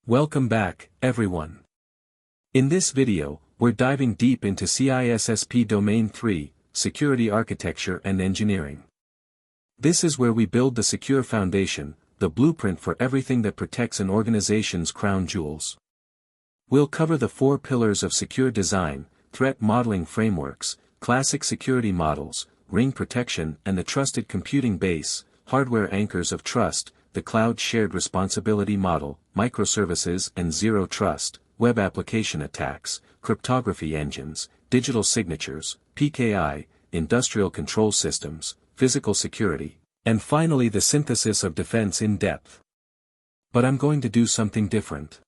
Welcome back, everyone. In this video, we're diving deep into CISSP Domain 3, Security Architecture and Engineering. This is where we build the secure foundation, the blueprint for everything that protects an organization's crown jewels. We'll cover the 4 pillars of secure design, threat modeling frameworks, classic security models, ring protection and the trusted computing base, hardware anchors of trust, the cloud shared responsibility model, microservices and zero trust, web application attacks, cryptography engines, digital signatures, PKI, industrial control systems, physical security, and finally the synthesis of defense in depth. But I'm going to do something different.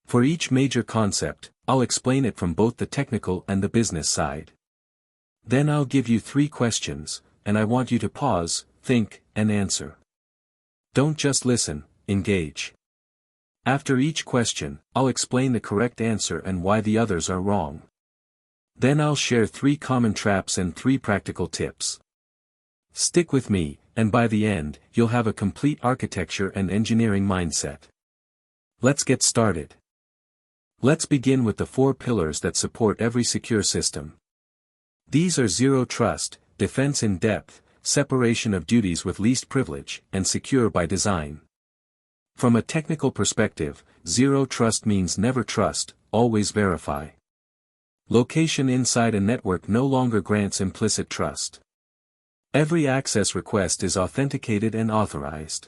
For each major concept, I'll explain it from both the technical and the business side. Then I'll give you 3 questions, and I want you to pause, think, and answer. Don't just listen, engage. After each question, I'll explain the correct answer and why the others are wrong. Then I'll share 3 common traps and 3 practical tips. Stick with me, and by the end, you'll have a complete architecture and engineering mindset. Let's get started. Let's begin with the 4 pillars that support every secure system. These are zero trust, defense in depth, separation of duties with least privilege, and secure by design. From a technical perspective, zero trust means never trust, always verify. Location inside a network no longer grants implicit trust. Every access request is authenticated and authorized.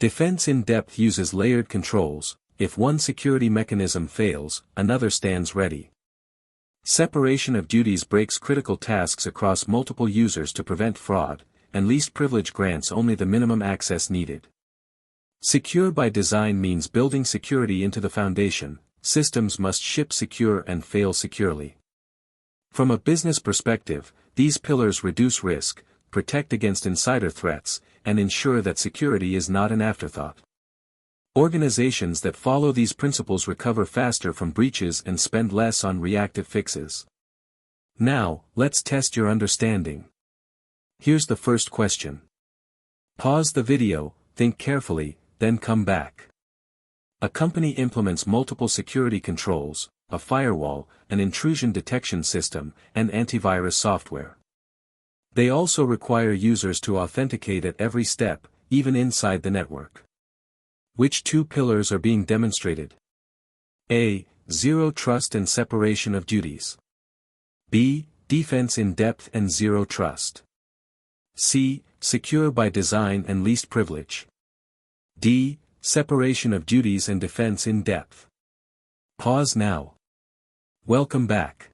Defense in depth uses layered controls. If one security mechanism fails, another stands ready. Separation of duties breaks critical tasks across multiple users to prevent fraud, and least privilege grants only the minimum access needed. Secure by design means building security into the foundation. Systems must ship secure and fail securely. From a business perspective, these pillars reduce risk, protect against insider threats, and ensure that security is not an afterthought. Organizations that follow these principles recover faster from breaches and spend less on reactive fixes. Now, let's test your understanding. Here's the first question. Pause the video, think carefully, then come back. A company implements multiple security controls, a firewall, an intrusion detection system, and antivirus software. They also require users to authenticate at every step, even inside the network. Which 2 pillars are being demonstrated? A. Zero trust and separation of duties. B. Defense in depth and zero trust. C. Secure by design and least privilege. D. Separation of duties and defense in depth. Pause now. Welcome back.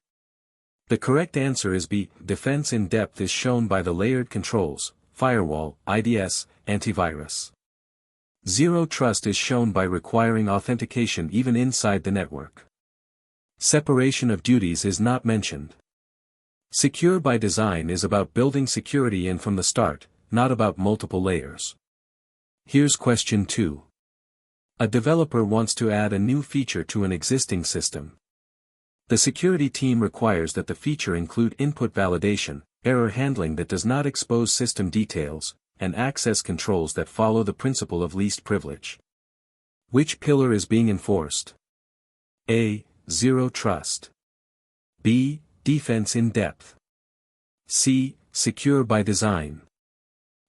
The correct answer is B. Defense in depth is shown by the layered controls, firewall, IDS, antivirus. Zero trust is shown by requiring authentication even inside the network. Separation of duties is not mentioned. Secure by design is about building security in from the start, not about multiple layers. Here's question 2. A developer wants to add a new feature to an existing system. The security team requires that the feature include input validation, error handling that does not expose system details, and access controls that follow the principle of least privilege. Which pillar is being enforced? A. Zero trust. B. Defense in depth. C. Secure by design.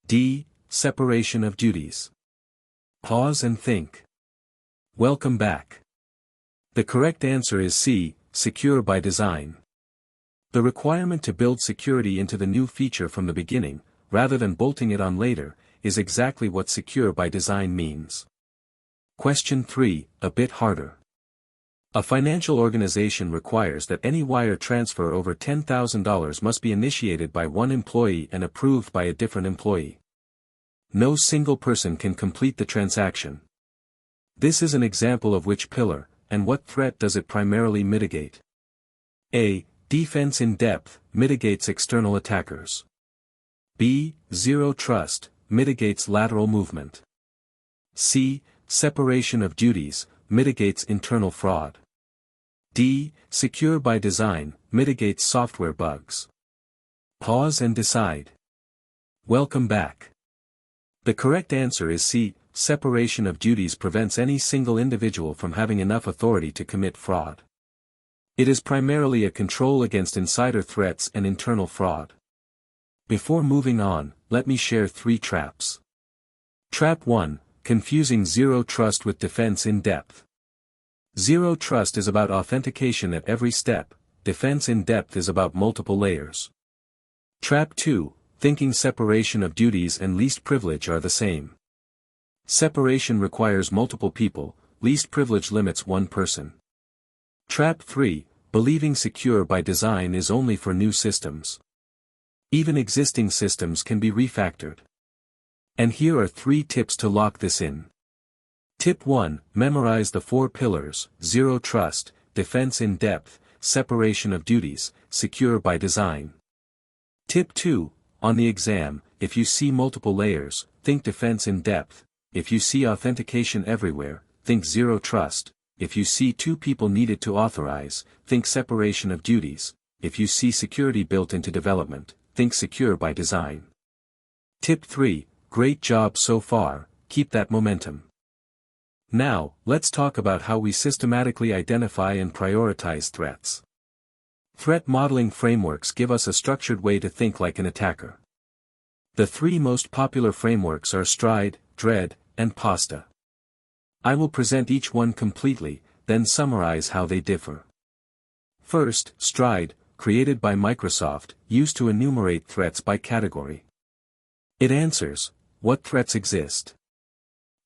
D. Separation of duties. Pause and think. Welcome back. The correct answer is C. Secure by design. The requirement to build security into the new feature from the beginning, rather than bolting it on later, is exactly what secure by design means. Question 3, a bit harder. A financial organization requires that any wire transfer over $10,000 must be initiated by one employee and approved by a different employee. No single person can complete the transaction. This is an example of which pillar, and what threat does it primarily mitigate? A. Defense in depth, mitigates external attackers. B. Zero trust, mitigates lateral movement. C. Separation of duties, mitigates internal fraud. D. Secure by design, mitigates software bugs. Pause and decide. Welcome back. The correct answer is C. separation of duties prevents any single individual from having enough authority to commit fraud. It is primarily a control against insider threats and internal fraud. Before moving on, let me share 3 traps. Trap 1. Confusing zero trust with defense in depth. Zero trust is about authentication at every step, defense in depth is about multiple layers. Trap 2. Thinking separation of duties and least privilege are the same. Separation requires multiple people, least privilege limits one person. Trap 3. Believing secure by design is only for new systems. Even existing systems can be refactored. And here are 3 tips to lock this in. Tip 1. Memorize the 4 pillars: zero trust, defense in depth, separation of duties, secure by design. Tip 2. On the exam, if you see multiple layers, think defense in depth. If you see authentication everywhere, think zero trust. If you see 2 people needed to authorize, think separation of duties. If you see security built into development, think secure by design. Tip 3. Great job so far, keep that momentum. Now, let's talk about how we systematically identify and prioritize threats. Threat modeling frameworks give us a structured way to think like an attacker. The 3 most popular frameworks are Stride, Dread, and PASTA. I will present each one completely, then summarize how they differ. First, Stride, created by Microsoft, used to enumerate threats by category. It answers, what threats exist?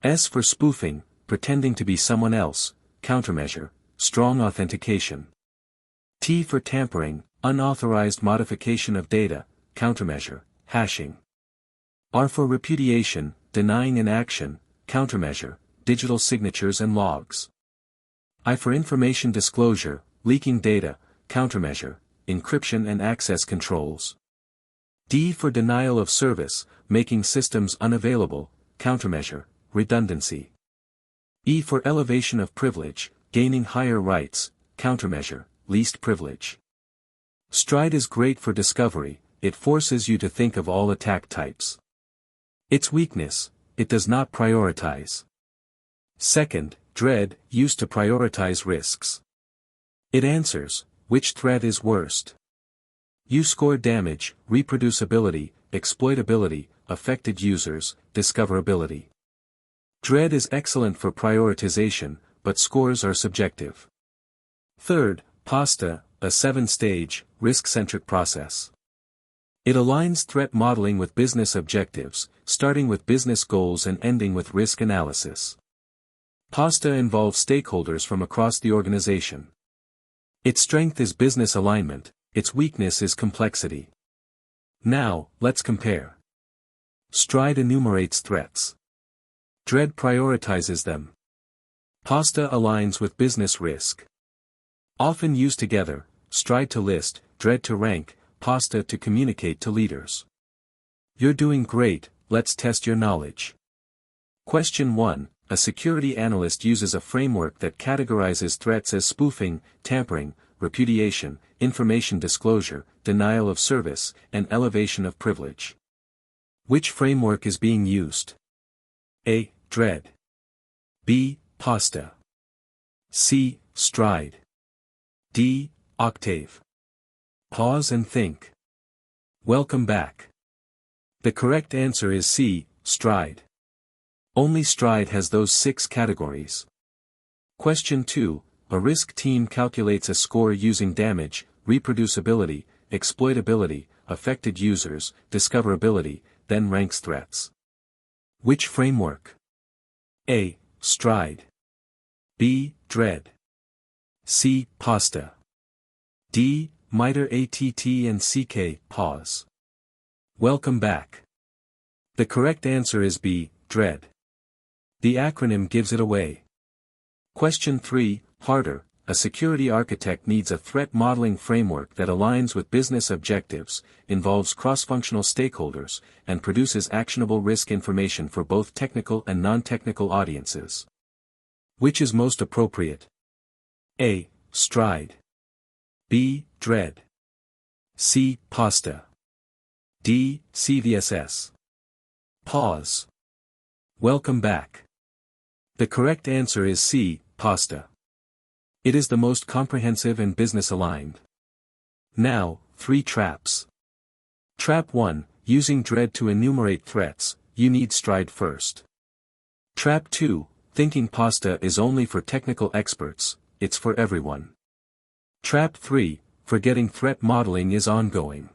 S for spoofing, pretending to be someone else, countermeasure, strong authentication. T for tampering, unauthorized modification of data, countermeasure, hashing. R for repudiation, denying an action, countermeasure, digital signatures and logs. I for information disclosure, leaking data, countermeasure, encryption and access controls. D for denial of service, making systems unavailable, countermeasure, redundancy. E for elevation of privilege, gaining higher rights, countermeasure, least privilege. Stride is great for discovery, it forces you to think of all attack types. Its weakness, it does not prioritize. Second, Dread, used to prioritize risks. It answers, which threat is worst? You score damage, reproducibility, exploitability, affected users, discoverability. Dread is excellent for prioritization, but scores are subjective. Third, PASTA, a 7-stage, risk-centric process. It aligns threat modeling with business objectives, starting with business goals and ending with risk analysis. PASTA involves stakeholders from across the organization. Its strength is business alignment, its weakness is complexity. Now, let's compare. Stride enumerates threats. Dread prioritizes them. PASTA aligns with business risk. Often used together, Stride to list, Dread to rank, PASTA to communicate to leaders. You're doing great, let's test your knowledge. Question 1. A security analyst uses a framework that categorizes threats as spoofing, tampering, repudiation, information disclosure, denial of service, and elevation of privilege. Which framework is being used? A. Dread. B. PASTA. C. Stride. D. Octave. Pause and think. Welcome back. The correct answer is C. Stride. Only Stride has those 6 categories. Question 2. A risk team calculates a score using damage, reproducibility, exploitability, affected users, discoverability, then ranks threats. Which framework? A. Stride. B. Dread. C. PASTA. D. MITRE ATT and CK. Pause. Welcome back. The correct answer is B. Dread. The acronym gives it away. Question 3, harder. A security architect needs a threat modeling framework that aligns with business objectives, involves cross-functional stakeholders, and produces actionable risk information for both technical and non-technical audiences. Which is most appropriate? A. Stride. B. Dread. C. PASTA. D. CVSS. Pause. Welcome back. The correct answer is C, pasta. It is the most comprehensive and business-aligned. Now, 3 traps. Trap 1, using dread to enumerate threats, you need stride first. Trap 2, thinking pasta is only for technical experts, it's for everyone. Trap 3, forgetting threat modeling is ongoing.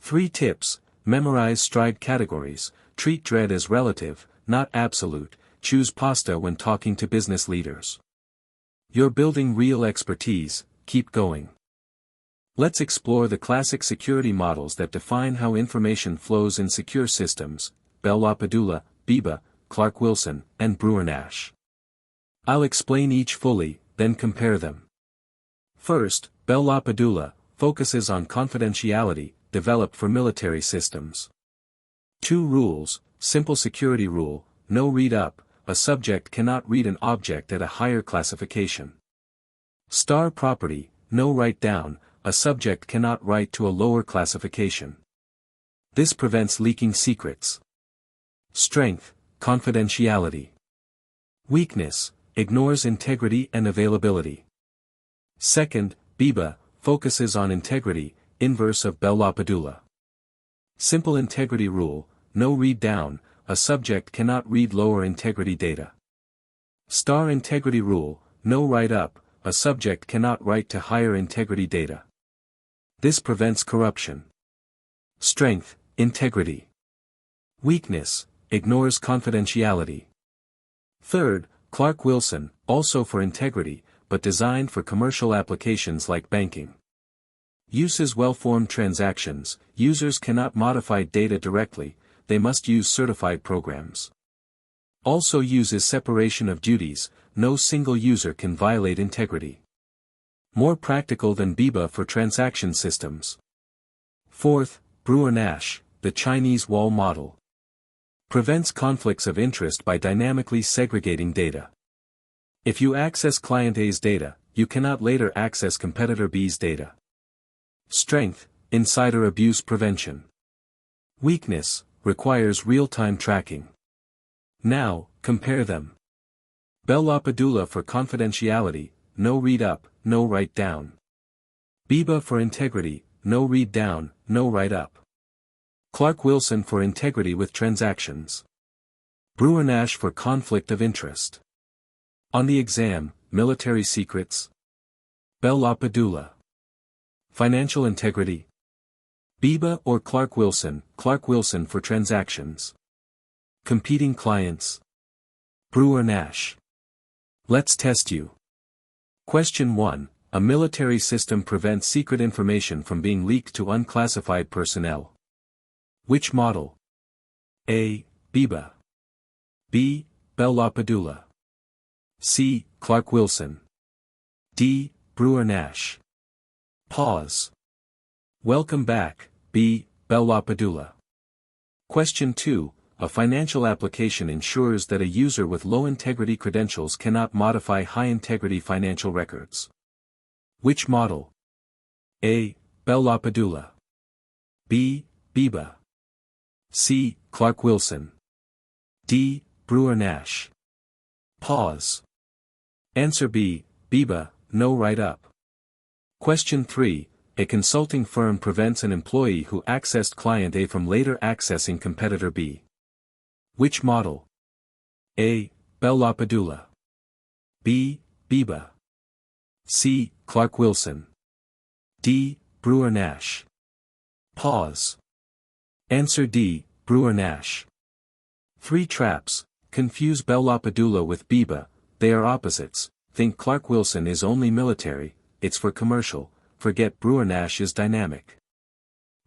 3 tips, memorize stride categories, treat dread as relative, not absolute, choose pasta when talking to business leaders. You're building real expertise, keep going. Let's explore the classic security models that define how information flows in secure systems, Bell-LaPadula, Biba, Clark-Wilson, and Brewer-Nash. I'll explain each fully, then compare them. First, Bell-LaPadula focuses on confidentiality, developed for military systems. 2 rules, simple security rule, no read up, a subject cannot read an object at a higher classification. Star property, no write down, a subject cannot write to a lower classification. This prevents leaking secrets. Strength, confidentiality. Weakness, ignores integrity and availability. Second, Biba focuses on integrity, inverse of Bell-LaPadula. Simple integrity rule, no read down, a subject cannot read lower integrity data. Star integrity rule, no write up, a subject cannot write to higher integrity data. This prevents corruption. Strength, integrity. Weakness, ignores confidentiality. Third, Clark-Wilson, also for integrity, but designed for commercial applications like banking. Uses well-formed transactions, users cannot modify data directly, they must use certified programs. Also uses separation of duties, no single user can violate integrity. More practical than Biba for transaction systems. Fourth, Brewer-Nash, the Chinese wall model. Prevents conflicts of interest by dynamically segregating data. If you access client A's data, you cannot later access competitor B's data. Strength, insider abuse prevention. Weakness, requires real-time tracking. Now, compare them. Bell-LaPadula for confidentiality, no read up, no write down. Biba for integrity, no read down, no write up. Clark-Wilson for integrity with transactions. Brewer-Nash for conflict of interest. On the exam, military secrets. Bell-LaPadula. Financial integrity. Biba or Clark-Wilson, Clark-Wilson for transactions. Competing clients. Brewer-Nash. Let's test you. Question 1. A military system prevents secret information from being leaked to unclassified personnel. Which model? A. Biba. B. Bell-LaPadula. C. Clark-Wilson. D. Brewer-Nash. Pause. Welcome back, B. Bell-LaPadula. Question 2. A financial application ensures that a user with low-integrity credentials cannot modify high-integrity financial records. Which model? A. Bell-LaPadula. B. Biba. C. Clark-Wilson. D. Brewer-Nash. Pause. Answer B. Biba, no write up. Question 3. A consulting firm prevents an employee who accessed client A from later accessing competitor B. Which model? A. Bell-LaPadula. B. Biba. C. Clark-Wilson. D. Brewer-Nash. Pause. Answer D. Brewer-Nash. 3 traps. Confuse Bell-LaPadula with Biba, they are opposites. Think Clark-Wilson is only military, it's for commercial, forget Brewer-Nash is dynamic.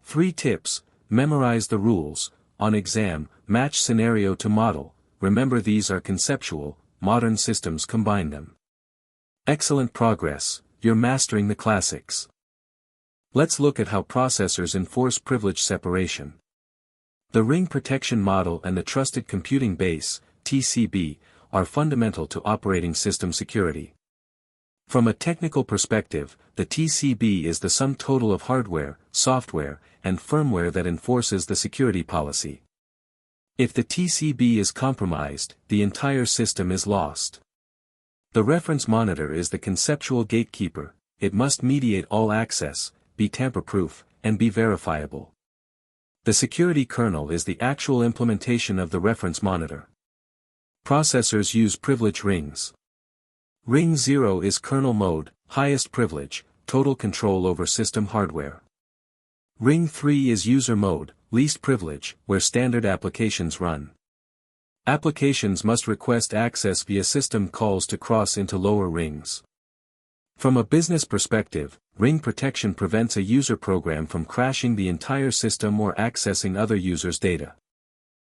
3 tips, memorize the rules, on exam, match scenario to model, remember these are conceptual, modern systems combine them. Excellent progress, you're mastering the classics. Let's look at how processors enforce privilege separation. The ring protection model and the trusted computing base, TCB, are fundamental to operating system security. From a technical perspective, the TCB is the sum total of hardware, software, and firmware that enforces the security policy. If the TCB is compromised, the entire system is lost. The reference monitor is the conceptual gatekeeper. It must mediate all access, be tamper-proof, and be verifiable. The security kernel is the actual implementation of the reference monitor. Processors use privilege rings. Ring 0 is kernel mode, highest privilege, total control over system hardware. Ring 3 is user mode, least privilege, where standard applications run. Applications must request access via system calls to cross into lower rings. From a business perspective, ring protection prevents a user program from crashing the entire system or accessing other users' data.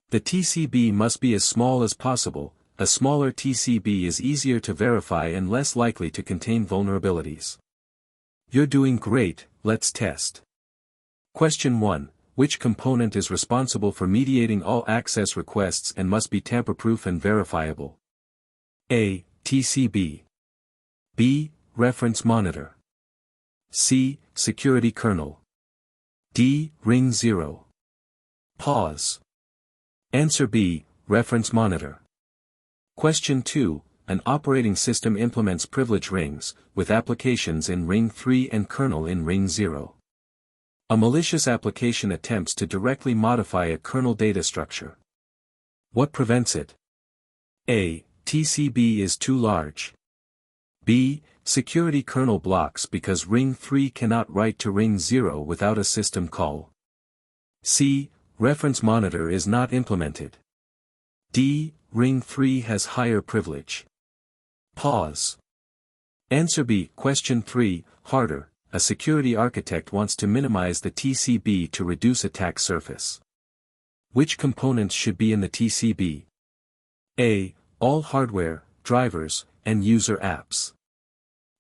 The TCB must be as small as possible. A smaller TCB is easier to verify and less likely to contain vulnerabilities. You're doing great, let's test. Question 1. Which component is responsible for mediating all access requests and must be tamper-proof and verifiable? A. TCB. B. Reference monitor. C. Security kernel. D. Ring 0. Pause. Answer B. Reference monitor. Question 2. An operating system implements privilege rings, with applications in Ring 3 and kernel in Ring 0. A malicious application attempts to directly modify a kernel data structure. What prevents it? A. TCB is too large. B. Security kernel blocks because Ring 3 cannot write to Ring 0 without a system call. C. Reference monitor is not implemented. D. Ring 3 has higher privilege. Pause. Answer B. Question 3, harder. A security architect wants to minimize the TCB to reduce attack surface. Which components should be in the TCB? A. All hardware, drivers, and user apps.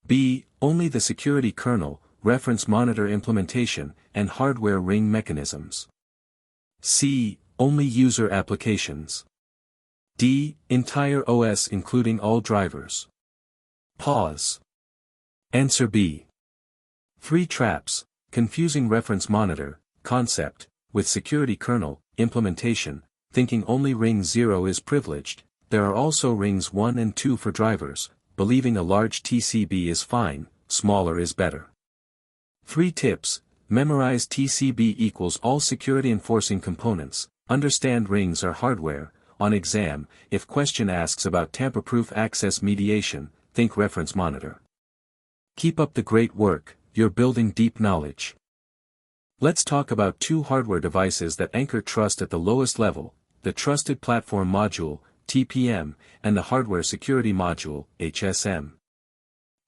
B. Only the security kernel, reference monitor implementation, and hardware ring mechanisms. C. Only user applications. D. Entire OS including all drivers. Pause. Answer B. 3 traps, confusing reference monitor, concept, with security kernel, implementation, thinking only Ring 0 is privileged. There are also Rings 1 and 2 for drivers, believing a large TCB is fine, smaller is better. 3 tips, memorize TCB equals all security enforcing components, understand rings are hardware. On exam, if question asks about tamper-proof access mediation, think reference monitor. Keep up the great work, you're building deep knowledge. Let's talk about 2 hardware devices that anchor trust at the lowest level, the Trusted Platform Module, TPM, and the Hardware Security Module, HSM.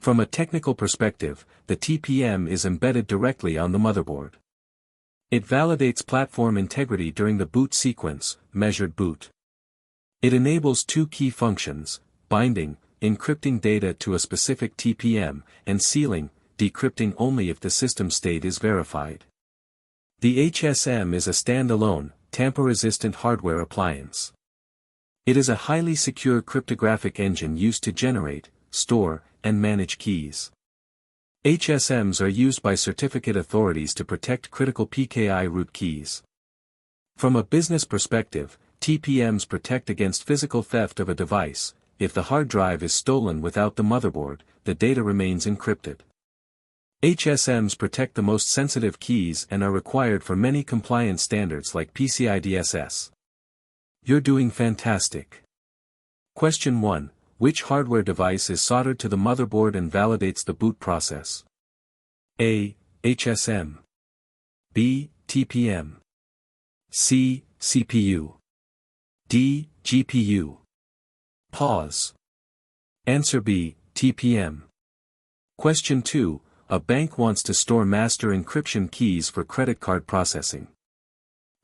From a technical perspective, the TPM is embedded directly on the motherboard. It validates platform integrity during the boot sequence, measured boot. It enables 2 key functions, binding, encrypting data to a specific TPM, and sealing, decrypting only if the system state is verified. The HSM is a standalone, tamper-resistant hardware appliance. It is a highly secure cryptographic engine used to generate, store, and manage keys. HSMs are used by certificate authorities to protect critical PKI root keys. From a business perspective, TPMs protect against physical theft of a device. If the hard drive is stolen without the motherboard, the data remains encrypted. HSMs protect the most sensitive keys and are required for many compliance standards like PCI DSS. You're doing fantastic. Question 1. Which hardware device is soldered to the motherboard and validates the boot process? A. HSM. B. TPM. C. CPU. D. GPU. Pause. Answer B. TPM. Question 2. A bank wants to store master encryption keys for credit card processing.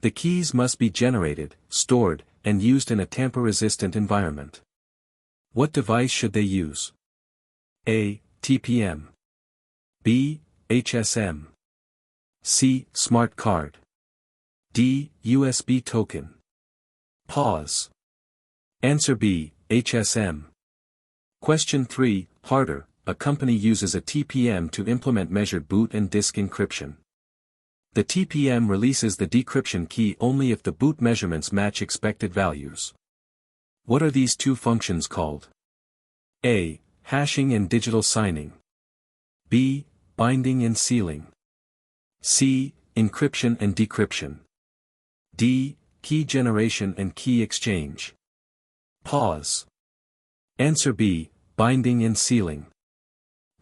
The keys must be generated, stored, and used in a tamper-resistant environment. What device should they use? A. TPM. B. HSM. C. Smart card. D. USB token. Pause. Answer B. HSM. Question 3, harder. A company uses a TPM to implement measured boot and disk encryption. The TPM releases the decryption key only if the boot measurements match expected values. What are these two functions called? A. Hashing and digital signing. B. Binding and sealing. C. Encryption and decryption. D. Key generation and key exchange. Pause. Answer B. Binding and sealing.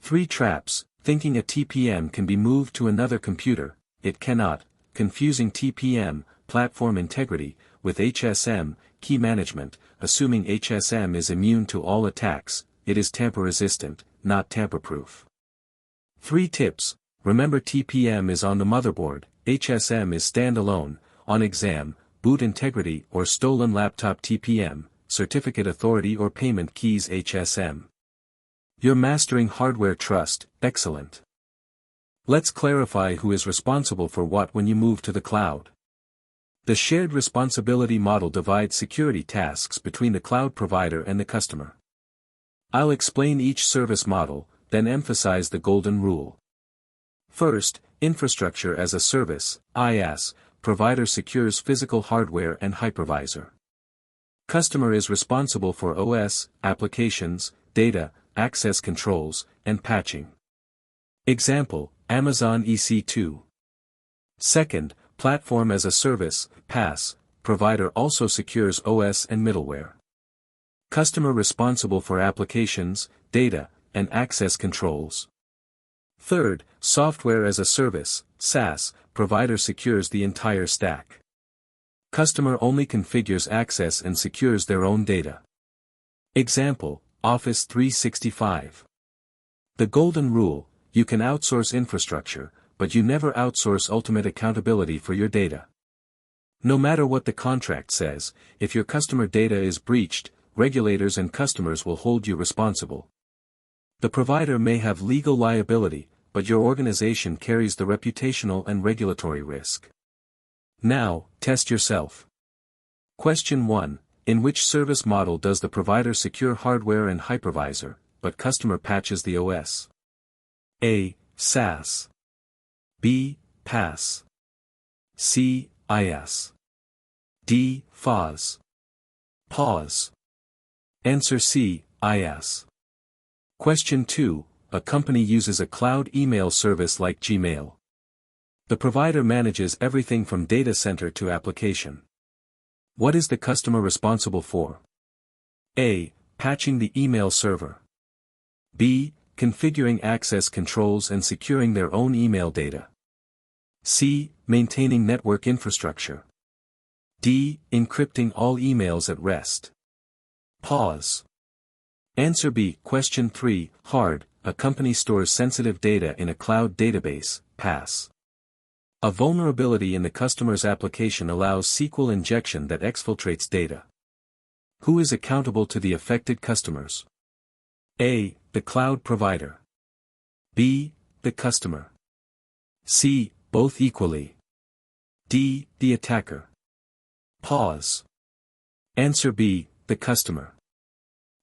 3 traps. Thinking a TPM can be moved to another computer, it cannot. Confusing TPM, platform integrity, with HSM, key management. Assuming HSM is immune to all attacks, it is tamper-resistant, not tamper-proof. 3 tips. Remember TPM is on the motherboard, HSM is standalone. On exam, boot integrity or stolen laptop TPM, certificate authority or payment keys HSM. You're mastering hardware trust, excellent. Let's clarify who is responsible for what when you move to the cloud. The shared responsibility model divides security tasks between the cloud provider and the customer. I'll explain each service model, then emphasize the golden rule. First, infrastructure as a service, IaaS, provider secures physical hardware and hypervisor. Customer is responsible for OS, applications, data, access controls, and patching. Example, Amazon EC2. Second, platform as a service, PaaS, provider also secures OS and middleware. Customer responsible for applications, data, and access controls. Third, software as a service, SaaS, provider secures the entire stack. Customer only configures access and secures their own data. Example, Office 365. The golden rule, you can outsource infrastructure, but you never outsource ultimate accountability for your data. No matter what the contract says, if your customer data is breached, regulators and customers will hold you responsible. The provider may have legal liability, but your organization carries the reputational and regulatory risk. Now, test yourself. Question 1. In which service model does the provider secure hardware and hypervisor, but customer patches the OS? A. SaaS. B. PaaS. C. IaaS. D. FaaS. Pause. Answer C. IaaS. Question 2. A company uses a cloud email service like Gmail. The provider manages everything from data center to application. What is the customer responsible for? A. Patching the email server. B. Configuring access controls and securing their own email data. C. Maintaining network infrastructure. D. Encrypting all emails at rest. Pause. Answer B. Question 3. Hard. A company stores sensitive data in a cloud database, PaaS. A vulnerability in the customer's application allows SQL injection that exfiltrates data. Who is accountable to the affected customers? A. The cloud provider. B. The customer. C. Both equally. D. The attacker. Pause. Answer B. The customer.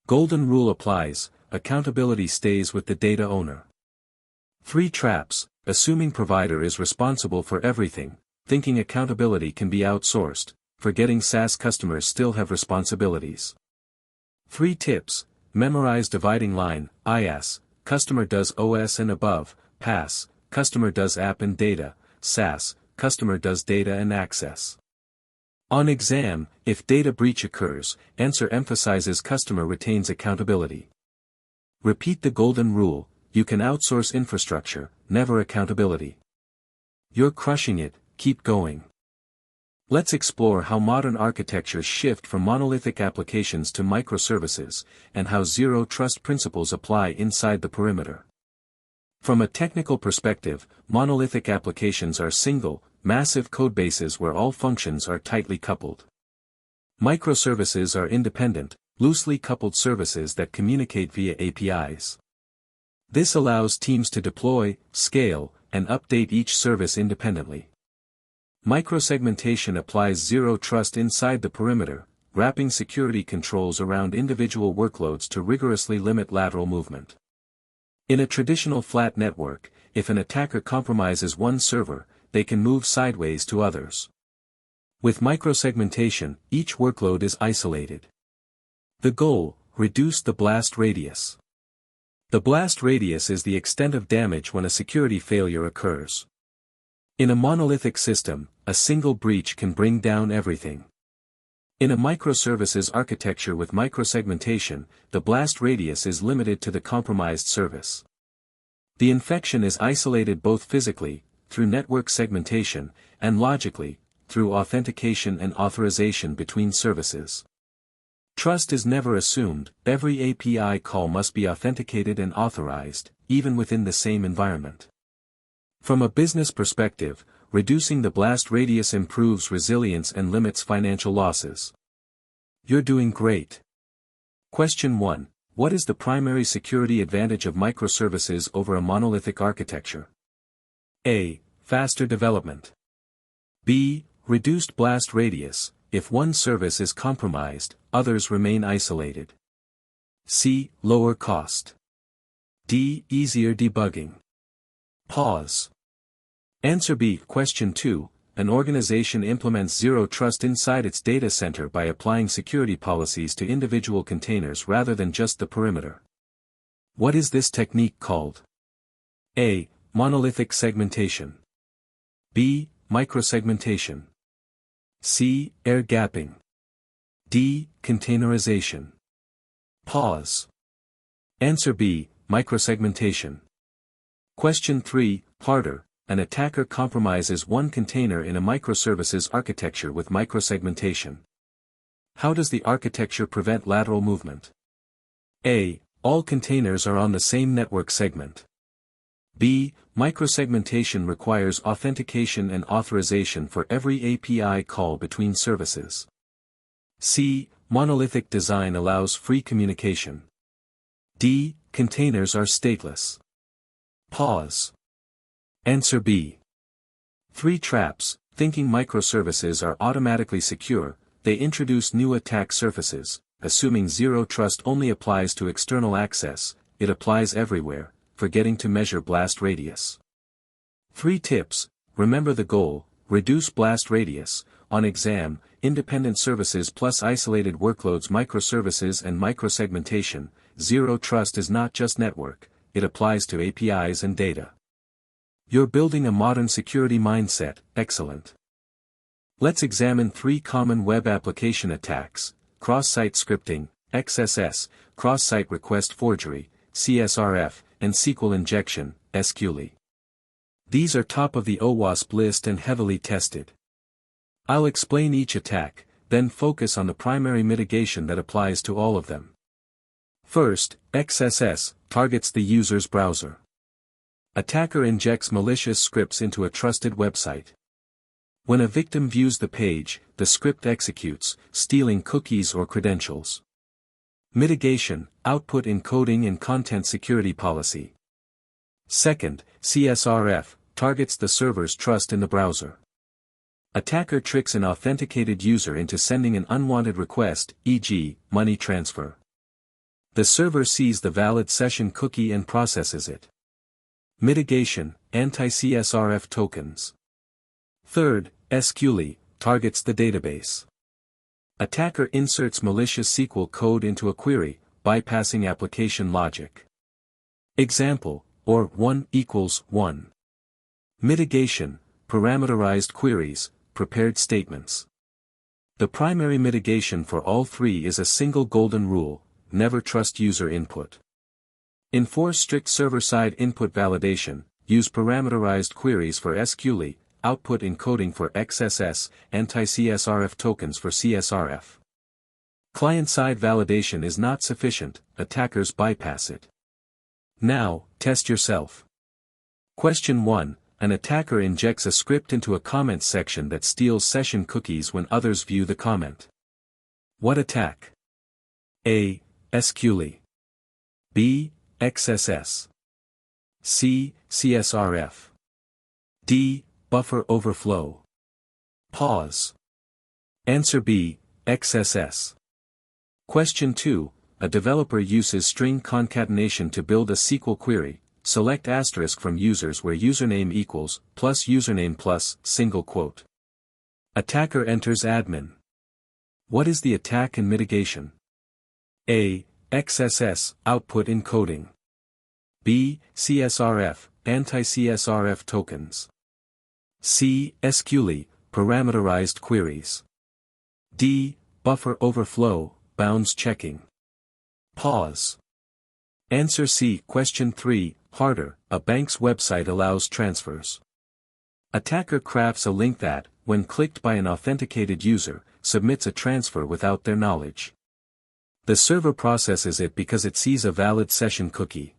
Golden rule applies, accountability stays with the data owner. 3 traps. Assuming provider is responsible for everything, thinking accountability can be outsourced, forgetting SaaS customers still have responsibilities. 3 tips. Memorize dividing line, IaaS, customer does OS and above, PaaS, customer does app and data, SaaS, customer does data and access. On exam, if data breach occurs, answer emphasizes customer retains accountability. Repeat the golden rule, you can outsource infrastructure, never accountability. You're crushing it, keep going. Let's explore how modern architectures shift from monolithic applications to microservices, and how zero trust principles apply inside the perimeter. From a technical perspective, monolithic applications are single, massive codebases where all functions are tightly coupled. Microservices are independent, loosely coupled services that communicate via APIs. This allows teams to deploy, scale, and update each service independently. Microsegmentation applies zero trust inside the perimeter, wrapping security controls around individual workloads to rigorously limit lateral movement. In a traditional flat network, if an attacker compromises one server, they can move sideways to others. With microsegmentation, each workload is isolated. The goal: reduce the blast radius. The blast radius is the extent of damage when a security failure occurs. In a monolithic system, a single breach can bring down everything. In a microservices architecture with microsegmentation, the blast radius is limited to the compromised service. The infection is isolated both physically, through network segmentation, and logically, through authentication and authorization between services. Trust is never assumed, every API call must be authenticated and authorized, even within the same environment. From a business perspective, reducing the blast radius improves resilience and limits financial losses. You're doing great. Question 1. What is the primary security advantage of microservices over a monolithic architecture? A. Faster development. B. Reduced blast radius. If one service is compromised, others remain isolated. C. Lower cost. D. Easier debugging. Pause. Answer B. Question 2. An organization implements zero trust inside its data center by applying security policies to individual containers rather than just the perimeter. What is this technique called? A. Monolithic segmentation. B. Microsegmentation. C. Air gapping. D. Containerization. Pause. Answer B. Microsegmentation. Question 3. Harder. An attacker compromises one container in a microservices architecture with microsegmentation. How does the architecture prevent lateral movement? A. All containers are on the same network segment. B. Microsegmentation requires authentication and authorization for every API call between services. C. Monolithic design allows free communication. D. Containers are stateless. Pause. Answer B. 3 traps. Thinking microservices are automatically secure, they introduce new attack surfaces. Assuming zero trust only applies to external access, it applies everywhere, forgetting to measure blast radius. 3 tips. Remember the goal: reduce blast radius. On exam, independent services plus isolated workloads, microservices and microsegmentation. Zero trust is not just network, it applies to APIs and data. You're building a modern security mindset. Excellent. Let's examine 3 common web application attacks: cross-site scripting, XSS, cross-site request forgery, CSRF, and SQL injection, SQL. These are top of the OWASP list and heavily tested. I'll explain each attack, then focus on the primary mitigation that applies to all of them. First, XSS targets the user's browser. Attacker injects malicious scripts into a trusted website. When a victim views the page, the script executes, stealing cookies or credentials. Mitigation, output encoding and content security policy. Second, CSRF targets the server's trust in the browser. Attacker tricks an authenticated user into sending an unwanted request, e.g., money transfer. The server sees the valid session cookie and processes it. Mitigation, anti-CSRF tokens. Third, SQL targets the database. Attacker inserts malicious SQL code into a query, bypassing application logic. Example, or 1 equals 1. Mitigation, parameterized queries, prepared statements. The primary mitigation for all 3 is a single golden rule: never trust user input. Enforce strict server-side input validation, use parameterized queries for SQL, output encoding for XSS, anti-CSRF tokens for CSRF. Client-side validation is not sufficient, attackers bypass it. Now, test yourself. Question 1. An attacker injects a script into a comment section that steals session cookies when others view the comment. What attack? A. SQL. B. XSS. C. CSRF. D. Buffer overflow. Pause. Answer B. XSS. Question 2. A developer uses string concatenation to build a SQL query, select asterisk from users where username equals, plus username plus, single quote. Attacker enters admin. What is the attack and mitigation? A. XSS, output encoding. B. CSRF, anti-CSRF tokens. C. SQL, parameterized queries. D. Buffer overflow, bounds checking. Pause. Answer C. Question 3, harder, a bank's website allows transfers. Attacker crafts a link that, when clicked by an authenticated user, submits a transfer without their knowledge. The server processes it because it sees a valid session cookie.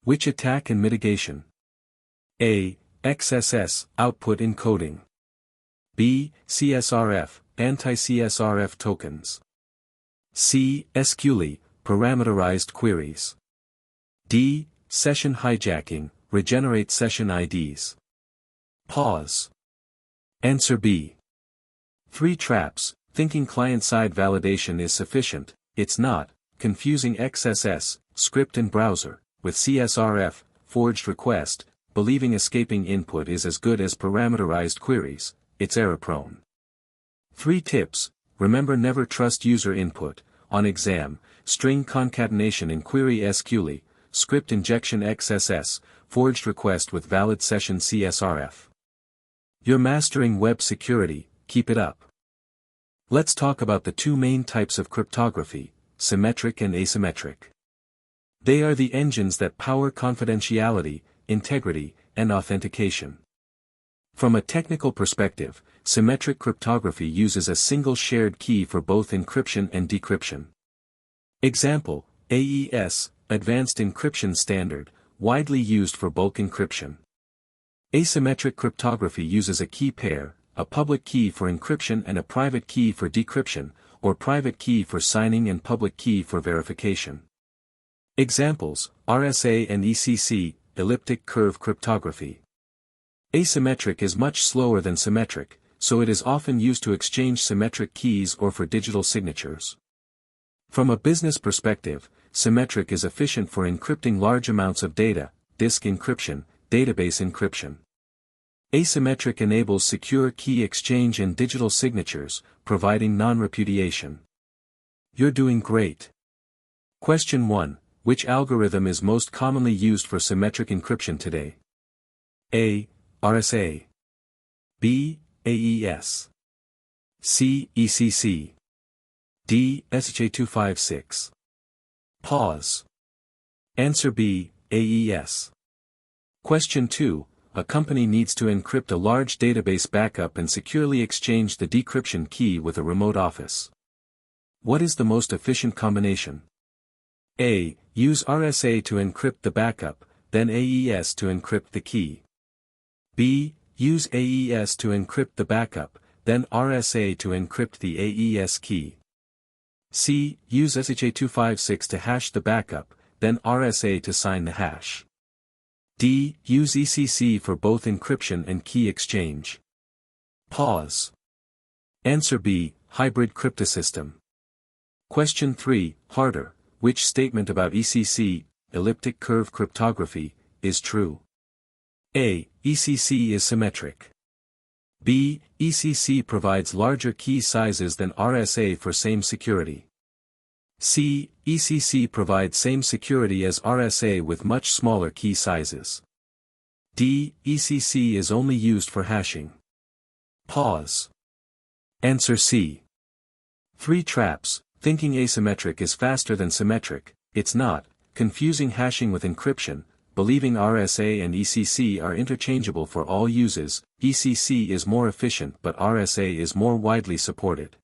Which attack and mitigation? A. XSS, output encoding. B. CSRF, anti-CSRF tokens. C. SQL, parameterized queries. D. Session hijacking, regenerate session IDs. Pause. Answer B. 3 traps, thinking client-side validation is sufficient, it's not, confusing XSS, script and browser, with CSRF, forged request, believing escaping input is as good as parameterized queries, it's error-prone. 3 tips, remember never trust user input, on exam, string concatenation in query SQL, script injection XSS, forged request with valid session CSRF. You're mastering web security, keep it up. Let's talk about the 2 main types of cryptography, symmetric and asymmetric. They are the engines that power confidentiality, integrity, and authentication. From a technical perspective, symmetric cryptography uses a single shared key for both encryption and decryption. Example, AES, Advanced Encryption Standard, widely used for bulk encryption. Asymmetric cryptography uses a key pair, a public key for encryption and a private key for decryption, or private key for signing and public key for verification. Examples, RSA and ECC, elliptic curve cryptography. Asymmetric is much slower than symmetric, so it is often used to exchange symmetric keys or for digital signatures. From a business perspective, symmetric is efficient for encrypting large amounts of data, disk encryption, database encryption. Asymmetric enables secure key exchange and digital signatures, providing non-repudiation. You're doing great. Question 1. Which algorithm is most commonly used for symmetric encryption today? A. RSA. B. AES. C. ECC. D. SHA-256. Pause. Answer B. AES. Question 2. A company needs to encrypt a large database backup and securely exchange the decryption key with a remote office. What is the most efficient combination? A. Use RSA to encrypt the backup, then AES to encrypt the key. B. Use AES to encrypt the backup, then RSA to encrypt the AES key. C. Use SHA-256 to hash the backup, then RSA to sign the hash. D. Use ECC for both encryption and key exchange. Pause. Answer B. Hybrid cryptosystem. Question 3, harder. Which statement about ECC, elliptic curve cryptography, is true? A. ECC is symmetric. B. ECC provides larger key sizes than RSA for same security. C. ECC provides same security as RSA with much smaller key sizes. D. ECC is only used for hashing. Pause. Answer C. 3 traps, thinking asymmetric is faster than symmetric, it's not, confusing hashing with encryption, believing RSA and ECC are interchangeable for all uses, ECC is more efficient but RSA is more widely supported.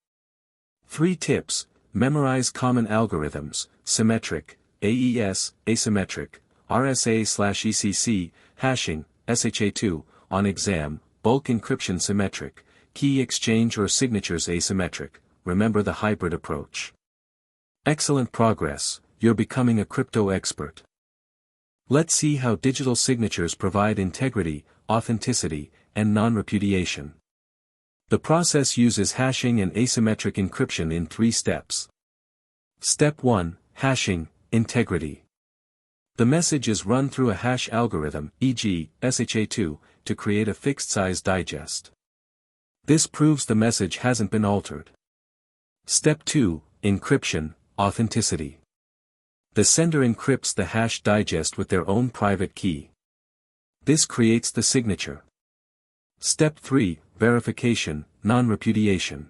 3 tips, memorize common algorithms, symmetric, AES, asymmetric, RSA/ECC, hashing, SHA-2, on exam, bulk encryption symmetric, key exchange or signatures asymmetric, remember the hybrid approach. Excellent progress, you're becoming a crypto expert. Let's see how digital signatures provide integrity, authenticity, and non-repudiation. The process uses hashing and asymmetric encryption in 3 steps. Step 1, hashing, integrity. The message is run through a hash algorithm, e.g., SHA-2, to create a fixed-size digest. This proves the message hasn't been altered. Step 2, Encryption, Authenticity. The sender encrypts the hash digest with their own private key. This creates the signature. Step 3, Verification, Non-repudiation.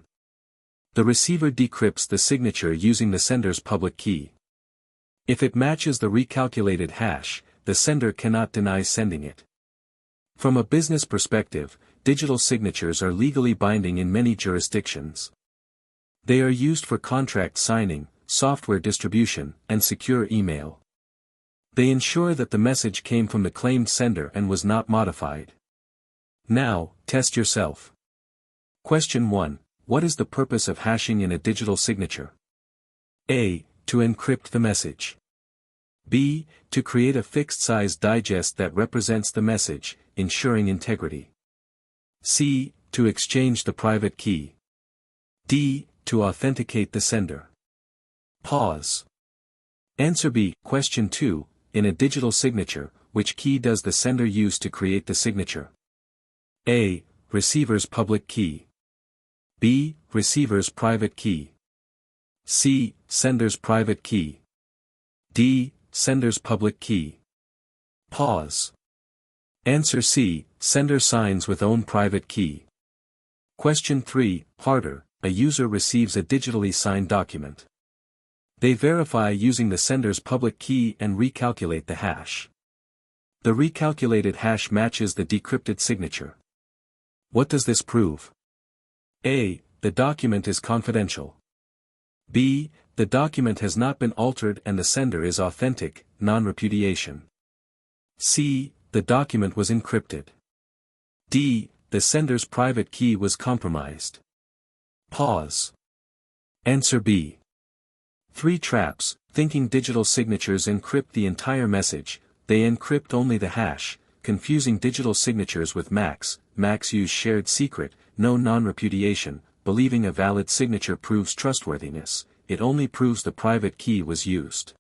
The receiver decrypts the signature using the sender's public key. If it matches the recalculated hash, the sender cannot deny sending it. From a business perspective, digital signatures are legally binding in many jurisdictions. They are used for contract signing, software distribution, and secure email. They ensure that the message came from the claimed sender and was not modified. Now, test yourself. Question 1. What is the purpose of hashing in a digital signature? A. To encrypt the message. B. To create a fixed-size digest that represents the message, ensuring integrity. C. To exchange the private key. D. To authenticate the sender. Pause. Answer B. Question 2. In a digital signature, which key does the sender use to create the signature? A. Receiver's public key. B. Receiver's private key. C. Sender's private key. D. Sender's public key. Pause. Answer C. Sender signs with own private key. Question 3. Harder. A user receives a digitally signed document. They verify using the sender's public key and recalculate the hash. The recalculated hash matches the decrypted signature. What does this prove? A. The document is confidential. B. The document has not been altered and the sender is authentic, non-repudiation. C. The document was encrypted. D. The sender's private key was compromised. Pause. Answer B. 3 traps. Thinking digital signatures encrypt the entire message, they encrypt only the hash, confusing digital signatures with MACs. MACs use shared secret, no non-repudiation, believing a valid signature proves trustworthiness, it only proves the private key was used.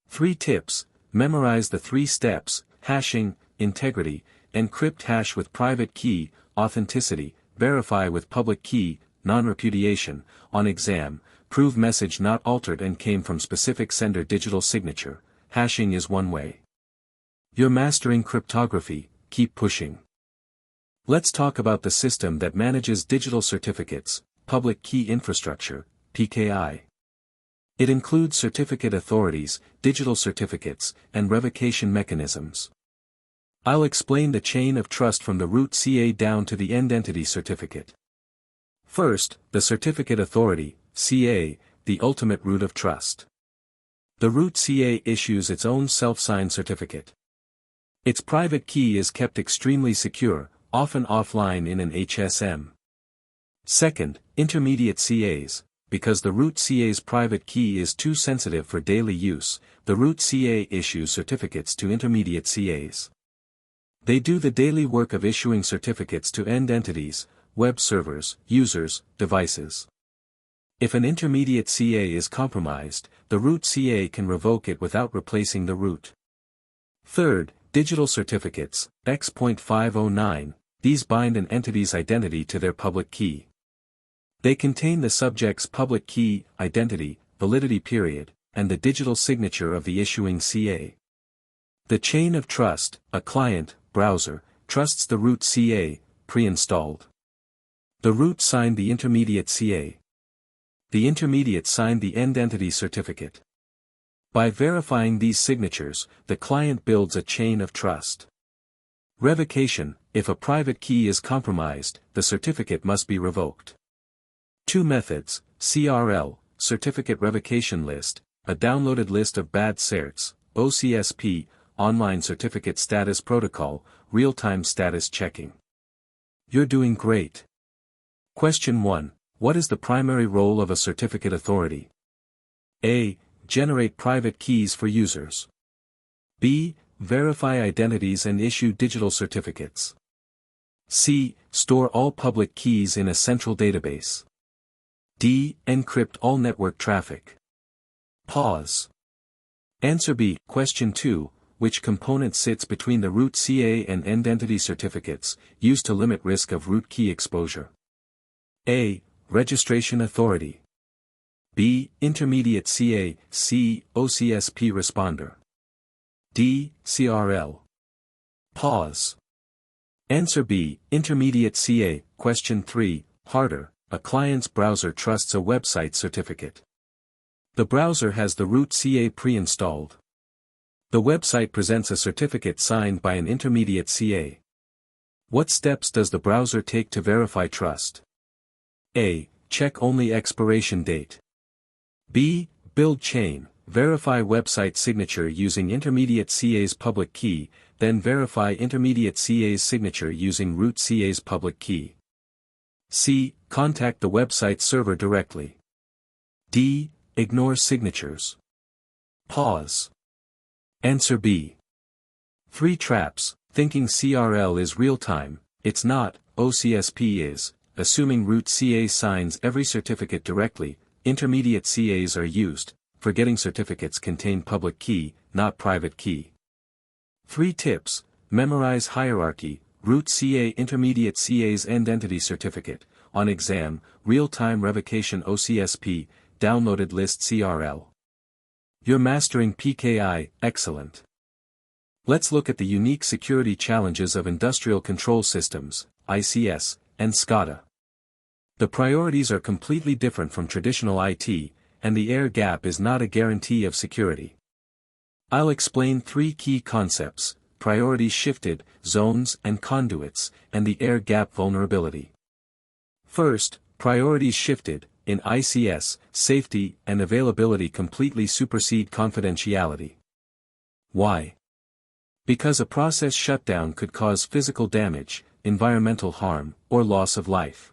3 tips. Memorize the 3 steps: hashing, integrity, encrypt hash with private key, authenticity, verify with public key, non-repudiation. On exam, prove message not altered and came from specific sender digital signature. Hashing is one way. You're mastering cryptography, keep pushing. Let's talk about the system that manages digital certificates, Public Key Infrastructure, PKI. It includes certificate authorities, digital certificates, and revocation mechanisms. I'll explain the chain of trust from the root CA down to the end entity certificate. First, the certificate authority, CA, the ultimate root of trust. The root CA issues its own self-signed certificate. Its private key is kept extremely secure, often offline in an HSM. Second, intermediate CAs. Because the root CA's private key is too sensitive for daily use, the root CA issues certificates to intermediate CAs. They do the daily work of issuing certificates to end entities, web servers, users, devices. If an intermediate CA is compromised, the root CA can revoke it without replacing the root. Third, digital certificates, X.509, these bind an entity's identity to their public key. They contain the subject's public key, identity, validity period, and the digital signature of the issuing CA. The chain of trust, a client, browser, trusts the root CA, pre-installed. The root signed the intermediate CA. The intermediate signed the end entity certificate. By verifying these signatures, the client builds a chain of trust. Revocation: if a private key is compromised, the certificate must be revoked. 2 methods: CRL, Certificate Revocation List, a downloaded list of bad certs; OCSP, Online Certificate Status Protocol, real-time status checking. You're doing great. Question 1. What is the primary role of a certificate authority? A. Generate private keys for users. B. Verify identities and issue digital certificates. C. Store all public keys in a central database. D. Encrypt all network traffic. Pause. Answer B. Question 2. Which component sits between the root CA and end entity certificates, used to limit risk of root key exposure? A. Registration Authority. B. Intermediate CA, C. OCSP Responder. D. CRL. Pause. Answer B. Intermediate CA. Question 3. Harder. A client's browser trusts a website certificate. The browser has the root CA pre-installed. The website presents a certificate signed by an intermediate CA. What steps does the browser take to verify trust? A. Check only expiration date. B. Build chain. Verify website signature using intermediate CA's public key, then verify intermediate CA's signature using root CA's public key. C. Contact the website server directly. D. Ignore signatures. Pause. Answer B. 3 traps. Thinking CRL is real-time, it's not, OCSP is, assuming root CA signs every certificate directly, intermediate CAs are used, forgetting certificates contain public key, not private key. 3 tips. Memorize hierarchy, root CA intermediate CA's end entity certificate, on exam, real-time revocation OCSP, downloaded list CRL. You're mastering PKI, excellent. Let's look at the unique security challenges of industrial control systems, ICS, and SCADA. The priorities are completely different from traditional IT, and the air gap is not a guarantee of security. I'll explain 3 key concepts: priorities shifted, zones and conduits, and the air gap vulnerability. First, priorities shifted. In ICS, safety and availability completely supersede confidentiality. Why? Because a process shutdown could cause physical damage, environmental harm, or loss of life.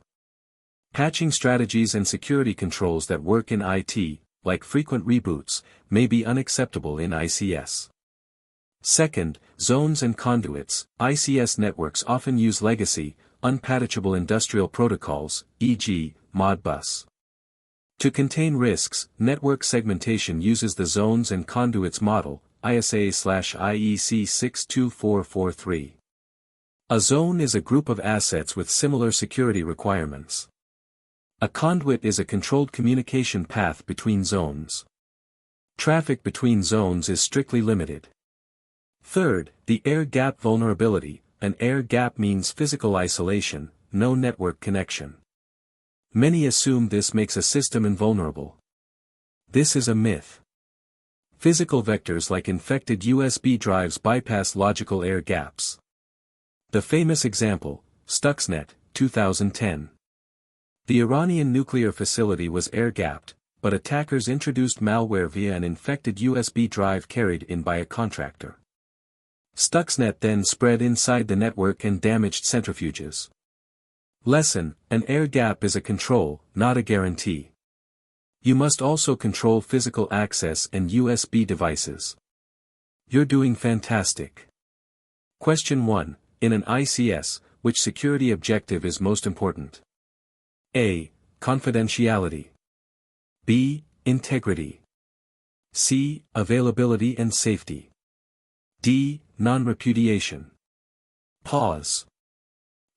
Patching strategies and security controls that work in IT, like frequent reboots, may be unacceptable in ICS. Second, zones and conduits. ICS networks often use legacy, unpatchable industrial protocols, e.g., Modbus. To contain risks, network segmentation uses the zones and conduits model, ISA/IEC 62443. A zone is a group of assets with similar security requirements. A conduit is a controlled communication path between zones. Traffic between zones is strictly limited. Third, the air gap vulnerability. An air gap means physical isolation, no network connection. Many assume this makes a system invulnerable. This is a myth. Physical vectors like infected USB drives bypass logical air gaps. The famous example, Stuxnet, 2010. The Iranian nuclear facility was air-gapped, but attackers introduced malware via an infected USB drive carried in by a contractor. Stuxnet then spread inside the network and damaged centrifuges. Lesson: an air gap is a control, not a guarantee. You must also control physical access and USB devices. You're doing fantastic. Question 1. In an ICS, which security objective is most important? A. Confidentiality. B. Integrity. C. Availability and safety. D. Non-repudiation. Pause.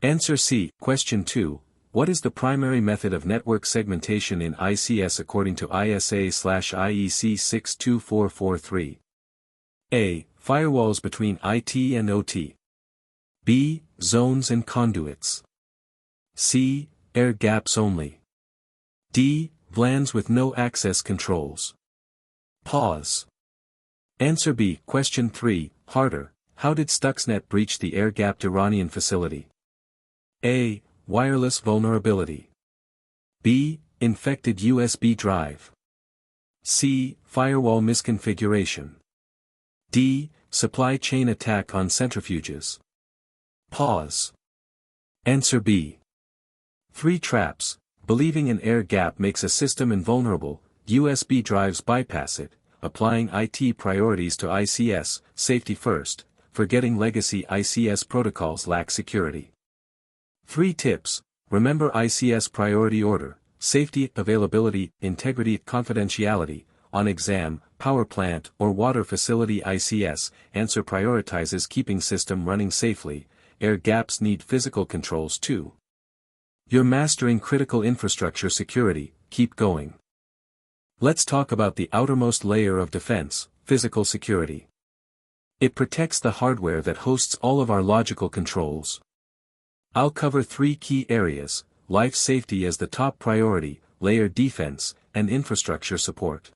Answer C. Question 2. What is the primary method of network segmentation in ICS according to ISA/IEC 62443? A. Firewalls between IT and OT. B. Zones and conduits. C. Air gaps only. D. VLANs with no access controls. Pause. Answer B. Question 3. Harder. How did Stuxnet breach the air-gapped Iranian facility? A. Wireless vulnerability. B. Infected USB drive. C. Firewall misconfiguration. D. Supply chain attack on centrifuges. Pause. Answer B. 3 traps. Believing an air gap makes a system invulnerable, USB drives bypass it, applying IT priorities to ICS, safety first, forgetting legacy ICS protocols lack security. 3 tips. Remember ICS priority order: safety, availability, integrity, confidentiality. On exam, power plant or water facility ICS, answer prioritizes keeping system running safely, air gaps need physical controls too. You're mastering critical infrastructure security, keep going. Let's talk about the outermost layer of defense, physical security. It protects the hardware that hosts all of our logical controls. I'll cover 3 key areas: life safety as the top priority, layer defense, and infrastructure support.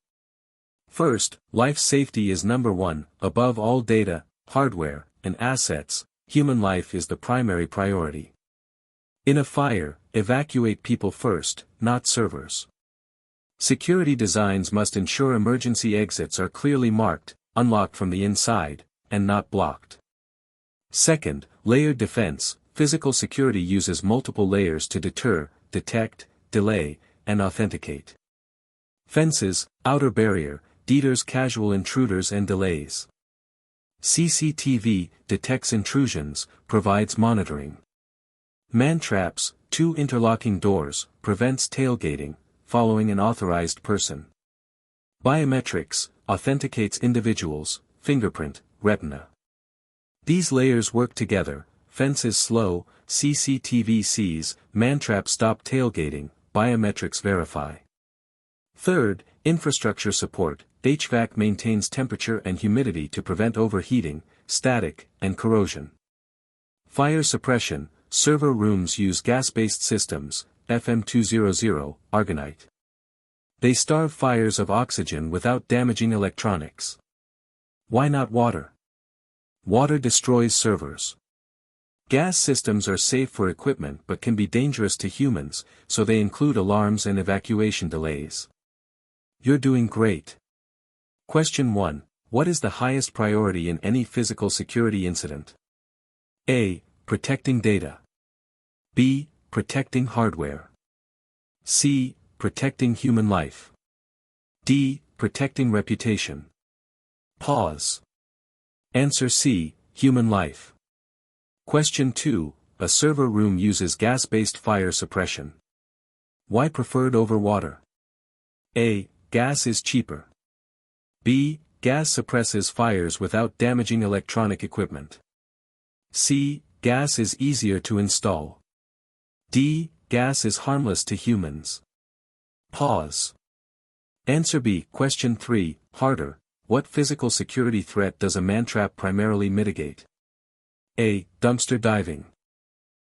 First, life safety is number 1, above all data, hardware, and assets, human life is the primary priority. In a fire, evacuate people first, not servers. Security designs must ensure emergency exits are clearly marked, unlocked from the inside, and not blocked. Second, layered defense. Physical security uses multiple layers to deter, detect, delay, and authenticate. Fences, outer barrier, deters casual intruders and delays. CCTV, detects intrusions, provides monitoring. Man-traps, 2 interlocking doors, prevents tailgating, following an authorized person. Biometrics, authenticates individuals, fingerprint, retina. These layers work together. Fences slow, CCTV sees, man-trap stop tailgating, biometrics verify. Third, infrastructure support. HVAC maintains temperature and humidity to prevent overheating, static, and corrosion. Fire suppression. Server rooms use gas-based systems, FM200, argonite. They starve fires of oxygen without damaging electronics. Why not water? Water destroys servers. Gas systems are safe for equipment but can be dangerous to humans, so they include alarms and evacuation delays. You're doing great. Question 1. What is the highest priority in any physical security incident? A. Protecting data. B. Protecting hardware. C. Protecting human life. D. Protecting reputation. Pause. Answer C. Human life. Question 2. A server room uses gas-based fire suppression. Why preferred over water? A. Gas is cheaper. B. Gas suppresses fires without damaging electronic equipment. C. Gas is easier to install. D. Gas is harmless to humans. Pause. Answer B. Question 3. Harder. What physical security threat does a man-trap primarily mitigate? A. Dumpster diving.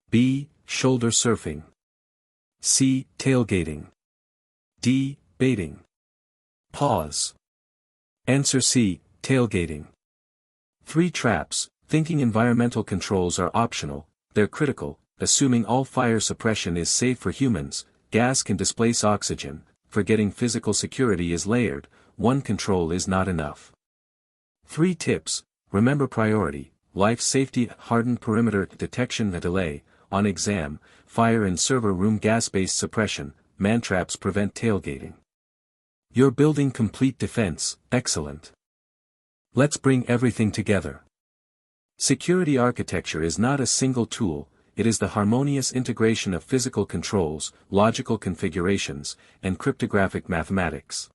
B. Shoulder surfing. C. Tailgating. D. Baiting. Pause. Answer C. Tailgating. 3 traps. Thinking environmental controls are optional, they're critical. Assuming all fire suppression is safe for humans, gas can displace oxygen. Forgetting physical security is layered, one control is not enough. 3 tips. Remember priority. Life safety, hardened perimeter detection, a delay, on exam, fire and server room gas-based suppression, man-traps prevent tailgating. You're building complete defense, excellent. Let's bring everything together. Security architecture is not a single tool, it is the harmonious integration of physical controls, logical configurations, and cryptographic mathematics.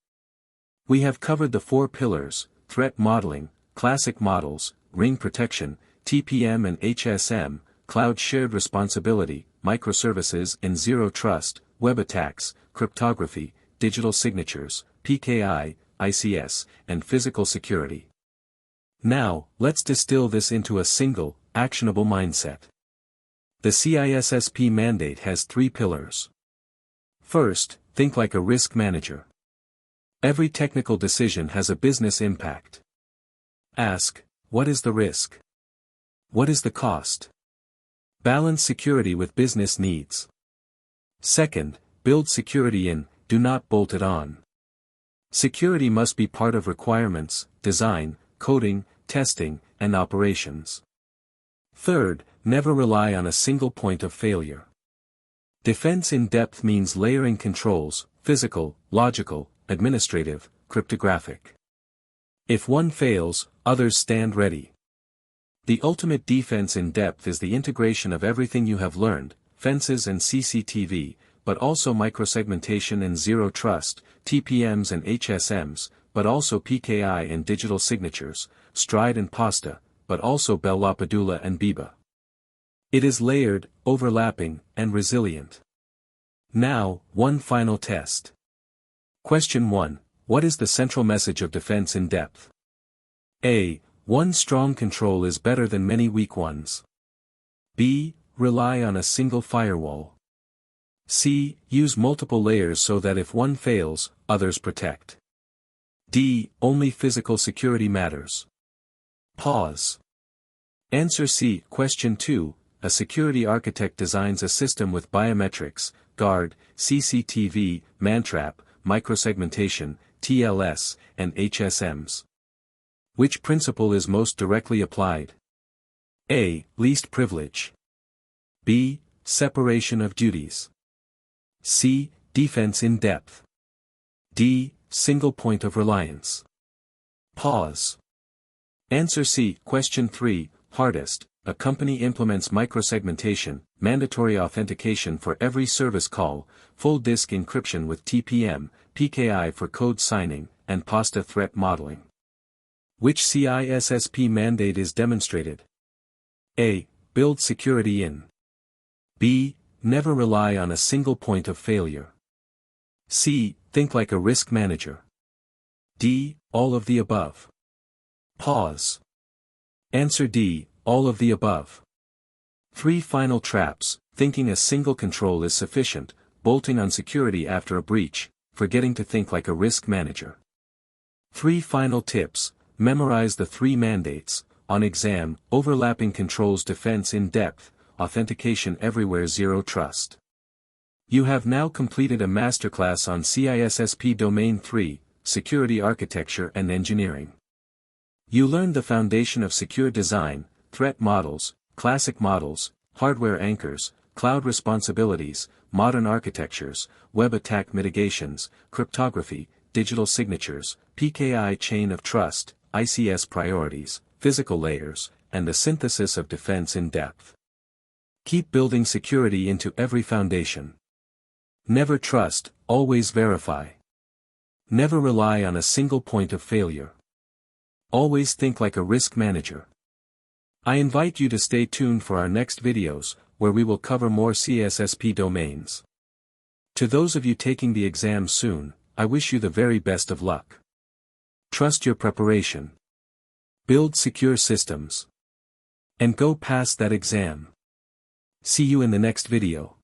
We have covered the 4 pillars: threat modeling, classic models, ring protection, TPM and HSM, cloud shared responsibility, microservices and zero trust, web attacks, cryptography, digital signatures, PKI, ICS, and physical security. Now, let's distill this into a single, actionable mindset. The CISSP mandate has 3 pillars. First, think like a risk manager. Every technical decision has a business impact. Ask, what is the risk? What is the cost? Balance security with business needs. Second, build security in, do not bolt it on. Security must be part of requirements, design, coding, testing, and operations. Third, never rely on a single point of failure. Defense in depth means layering controls, physical, logical, administrative, cryptographic. If one fails, others stand ready. The ultimate defense in depth is the integration of everything you have learned, fences and CCTV, but also microsegmentation and zero trust, TPMs and HSMs, but also PKI and digital signatures, Stride and Pasta, but also Bell LaPadula and Biba. It is layered, overlapping, and resilient. Now, one final test. Question 1. What is the central message of defense in depth? A. One strong control is better than many weak ones. B. Rely on a single firewall. C. Use multiple layers so that if one fails, others protect. D. Only physical security matters. Pause. Answer C. Question 2. A security architect designs a system with biometrics, guard, CCTV, mantrap, microsegmentation, TLS, and HSMs. Which principle is most directly applied? A. Least privilege. B. Separation of duties. C. Defense in depth. D. Single point of reliance. Pause. Answer C. Question 3. Hardest. A company implements microsegmentation, mandatory authentication for every service call, full disk encryption with TPM, PKI for code signing, and PASTA threat modeling. Which CISSP mandate is demonstrated? A. Build security in. B. Never rely on a single point of failure. C. Think like a risk manager. D. All of the above. Pause. Answer D. All of the above. 3 final traps. Thinking a single control is sufficient, bolting on security after a breach, forgetting to think like a risk manager. 3 final tips. Memorize the 3 mandates. On exam, overlapping controls defense in depth, authentication everywhere zero trust. You have now completed a masterclass on CISSP Domain 3, Security Architecture and Engineering. You learned the foundation of secure design, threat models, classic models, hardware anchors, cloud responsibilities, modern architectures, web attack mitigations, cryptography, digital signatures, PKI chain of trust, ICS priorities, physical layers, and the synthesis of defense in depth. Keep building security into every foundation. Never trust, always verify. Never rely on a single point of failure. Always think like a risk manager. I invite you to stay tuned for our next videos, where we will cover more CISSP domains. To those of you taking the exam soon, I wish you the very best of luck. Trust your preparation. Build secure systems. And go pass that exam. See you in the next video.